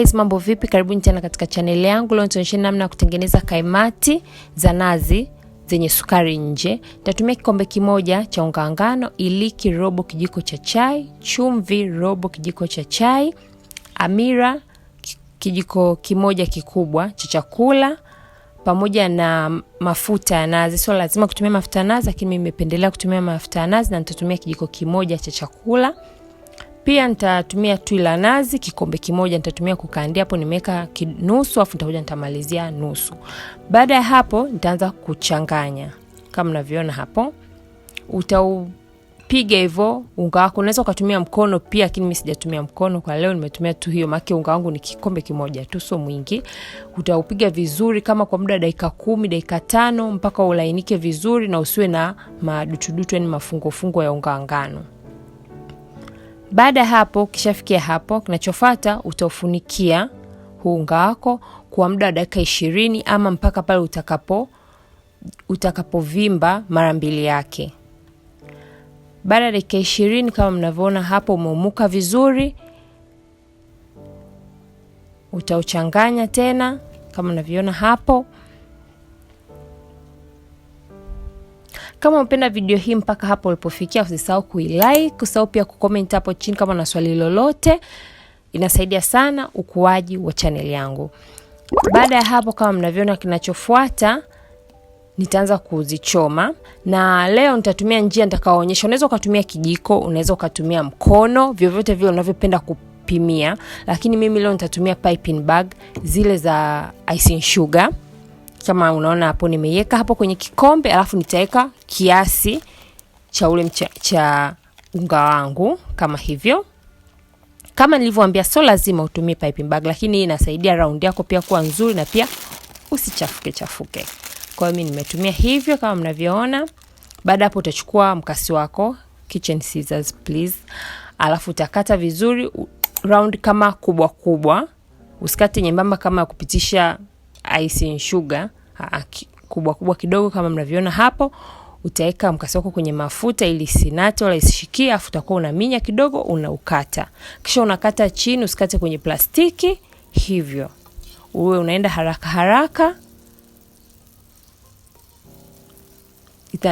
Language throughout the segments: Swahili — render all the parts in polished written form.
Guys, mambo vipi? Karibuni tena katika channel yangu. Leo nitaonyesha namna ya kutengeneza kaimati za nazi zenye sukari nje. Nitatumia kikombe kimoja cha unga ngano, iliki robo kijiko cha chai, chumvi robo kijiko cha chai, amira kijiko kimoja kikubwa cha chakula, pamoja na mafuta ya nazi. Sio lazima kutumia mafuta ya nazi, lakini mimi nimependelea kutumia mafuta ya nazi na nitatumia kijiko kimoja cha chakula. Pia nitatumia tui la nazi kikombe kimoja, nitatumia kukandia. Hapo nimeweka nusu, afu nitakuja nitamalizia nusu. Baada ya hapo nitaanza kuchanganya. Kama mnavyoona hapo, utaupiga hivyo unga wako. Unaweza ukatumia mkono pia, lakini mimi sijatumia mkono kwa leo, nimetumia tu hiyo, maana unga wangu ni kikombe kimoja tu, sio mwingi. Utaupiga vizuri kama kwa muda dakika 10, dakika 5 mpaka ulainike vizuri na usiwe na madutudutu, yani mafungo ya unga ngano. Baada ya hapo, kishafikia hapo, kinachofuata utafunikia unga wako kwa muda wa dakika 20 ama mpaka pale utakapovimba mara mbili yake. Baada ya dakika 20 kama mnavyoona hapo umeumuka vizuri, utauchanganya tena kama mnavyoona hapo. Kama unapenda video hii mpaka hapo ulipofikia, usisahau kuilike, usisahau pia kucomment hapo chini kama una swali lolote. Inasaidia sana ukuaji wa channel yangu. Baada ya hapo, kama mnavyoona, kinachofuata nitaanza kuzichoma, na leo nitatumia njia nitakaoonyesha. Unaweza kutumia kijiko, unaweza kutumia mkono, vyovyote vile unavyopenda kupimia, lakini mimi leo nitatumia piping bag zile za icing sugar. Kama unaona hapo, nimeiweka hapo kwenye kikombe, alafu nitaweka kiasi cha ule cha unga wangu kama hivyo. Kama nilivyowaambia, sio lazima utumie piping bag, lakini hii inasaidia round yako pia kuwa nzuri na pia usichafuke. Kwa hiyo mimi nimetumia hivyo kama mnavyoona. Baada hapo utachukua mkasi wako, kitchen scissors please, alafu utakata vizuri round kama kubwa. Usikate nyembamba kama ya kupitisha icing sugar, kubwa kidogo kama mnavyoona hapo. Utaweka mkasi wako kwenye mafuta ili sinate wala isishikie, afu utakuwa unaminya kidogo, unaukata. Kisha unakata chini, usikate kwenye plastiki hivyo. Uwe unaenda haraka.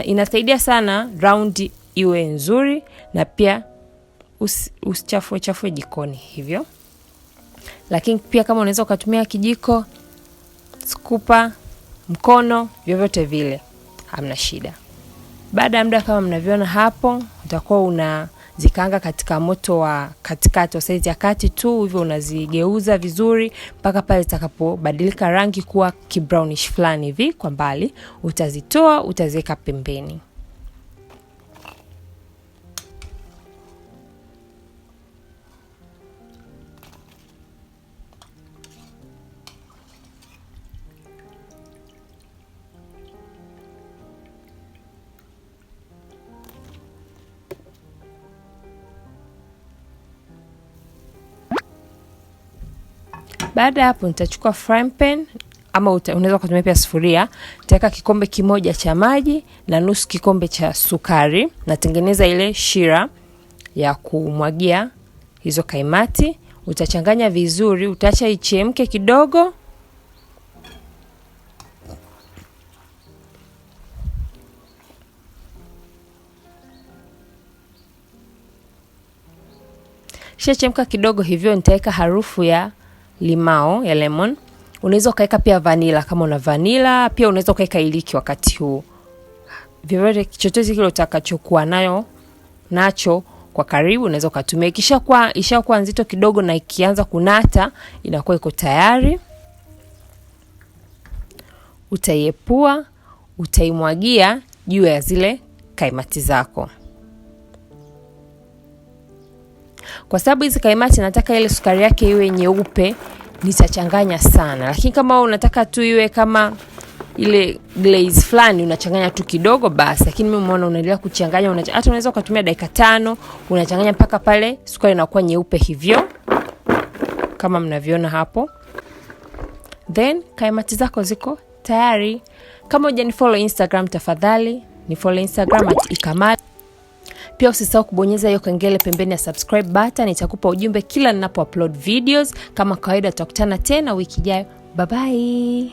Inasaidia sana round iwe nzuri, na pia usichafue jikoni hivyo. Lakini pia kama unaweza ukatumia kijiko, skupa, mkono, vyovyote vile hamna shida. Baada ya muda kama mnavyoona hapo, utakuwa unazikaanga katika moto wa katikati, wa size ya kati tu hivyo. Unazigeuza vizuri mpaka pale zitakapobadilika rangi kuwa kibrownish fulani hivi kwa mbali. Utazitoa, utaziweka pembeni. Baada hapo nitachukua frying pan ama unaweza kutumia pia sufuria. Nitaweka kikombe kimoja cha maji na nusu kikombe cha sukari. Natengeneza ile shira ya kumwagia hizo kaimati. Utachanganya vizuri, utaacha ichemke kidogo. Shachemka kidogo hivyo, nitaweka harufu ya limao, ya lemon. Unaweza kaweka pia vanilla kama una vanilla, pia unaweza kaweka iliki wakati huu. Vyovyote chochote kile utakachokuwa nacho kwa karibu unaweza kutumia. Ishakuwa nzito kidogo na ikianza kunata, inakuwa iko tayari. Utaiepua, utaimwagia juu ya zile kaimati zako. Kwa sababu hizi kaimati nataka ile sukari yake iwe nyeupe, nitachanganya sana. Lakini kama unataka tu iwe kama ile glaze fulani, unachanganya tu kidogo basi. Lakini mimi umeona unaendelea kuchanganya, hata unaweza kutumia dakika 5, unachanganya mpaka pale sukari inakuwa nyeupe hivyo. Kama mnavyoona hapo. Then kaimati zako ziko tayari. Kama hujanifollow Instagram, tafadhali ni follow Instagram @ikamati. Pia usisahau kubonyeza hiyo kengele pembeni ya subscribe button, itakupa ujumbe kila ninapo upload videos. Kama kawaida tutakutana tena wiki ijayo. Bye bye.